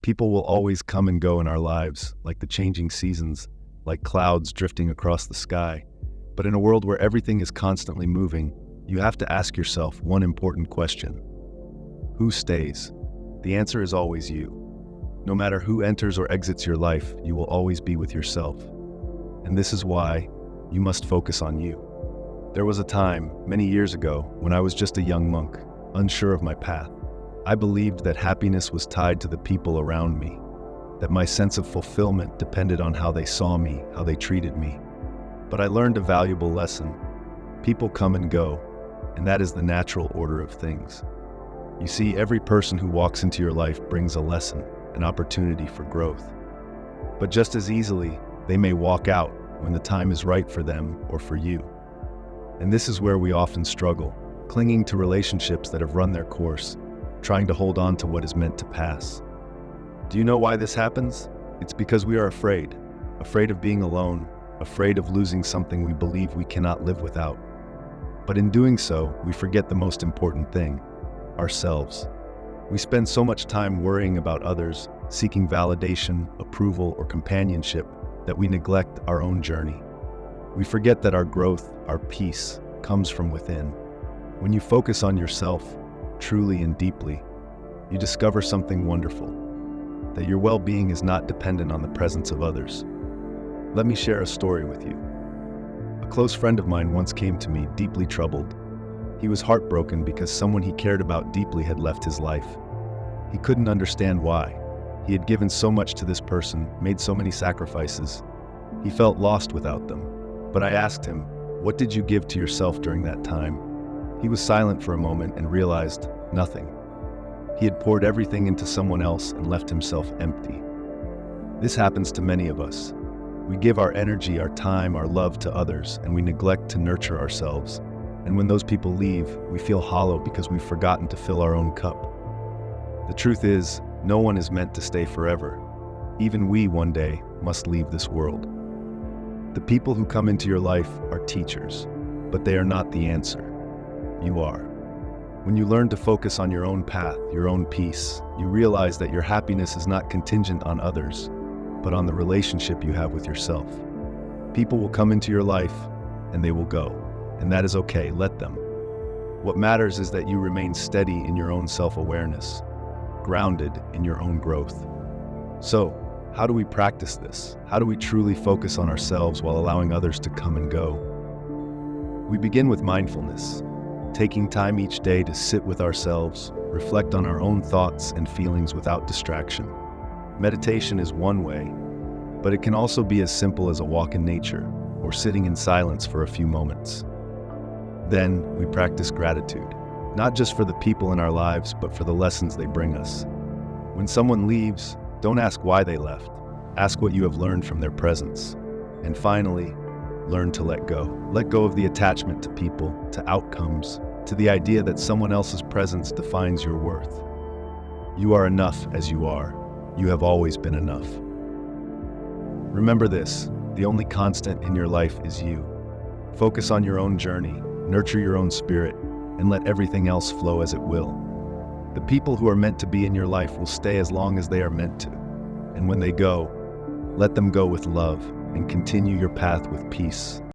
People will always come and go in our lives, like the changing seasons, like clouds drifting across the sky. But in a world where everything is constantly moving, you have to ask yourself one important question. Who stays? The answer is always you. No matter who enters or exits your life, you will always be with yourself. And this is why you must focus on you. There was a time, many years ago, when I was just a young monk, unsure of my path. I believed that happiness was tied to the people around me, that my sense of fulfillment depended on how they saw me, how they treated me. But I learned a valuable lesson. People come and go, and that is the natural order of things. You see, every person who walks into your life brings a lesson, an opportunity for growth. But just as easily, they may walk out when the time is right for them or for you. And this is where we often struggle, clinging to relationships that have run their course, trying to hold on to what is meant to pass. Do you know why this happens? It's because we are afraid of being alone, afraid of losing something we believe we cannot live without. But in doing so, we forget the most important thing, ourselves. We spend so much time worrying about others, seeking validation, approval, or companionship, that we neglect our own journey. We forget that our growth, our peace, comes from within. When you focus on yourself, truly and deeply, you discover something wonderful, that your well-being is not dependent on the presence of others. Let me share a story with you. A close friend of mine once came to me deeply troubled. He was heartbroken because someone he cared about deeply had left his life. He couldn't understand why. He had given so much to this person, made so many sacrifices. He felt lost without them. But I asked him, "What did you give to yourself during that time?" He was silent for a moment and realized nothing. He had poured everything into someone else and left himself empty. This happens to many of us. We give our energy, our time, our love to others, and we neglect to nurture ourselves. And when those people leave, we feel hollow because we've forgotten to fill our own cup. The truth is, no one is meant to stay forever. Even we, one day, must leave this world. The people who come into your life are teachers, but they are not the answer. You are. When you learn to focus on your own path, your own peace, you realize that your happiness is not contingent on others, but on the relationship you have with yourself. People will come into your life, and they will go, and that is okay, let them. What matters is that you remain steady in your own self-awareness, grounded in your own growth. So, how do we practice this? How do we truly focus on ourselves while allowing others to come and go? We begin with mindfulness, taking time each day to sit with ourselves, reflect on our own thoughts and feelings without distraction. Meditation is one way, but it can also be as simple as a walk in nature or sitting in silence for a few moments. Then we practice gratitude, not just for the people in our lives, but for the lessons they bring us. When someone leaves, don't ask why they left. Ask what you have learned from their presence. And finally, learn to let go. Let go of the attachment to people, to outcomes, to the idea that someone else's presence defines your worth. You are enough as you are. You have always been enough. Remember this, the only constant in your life is you. Focus on your own journey, nurture your own spirit, and let everything else flow as it will. The people who are meant to be in your life will stay as long as they are meant to. And when they go, let them go with love and continue your path with peace.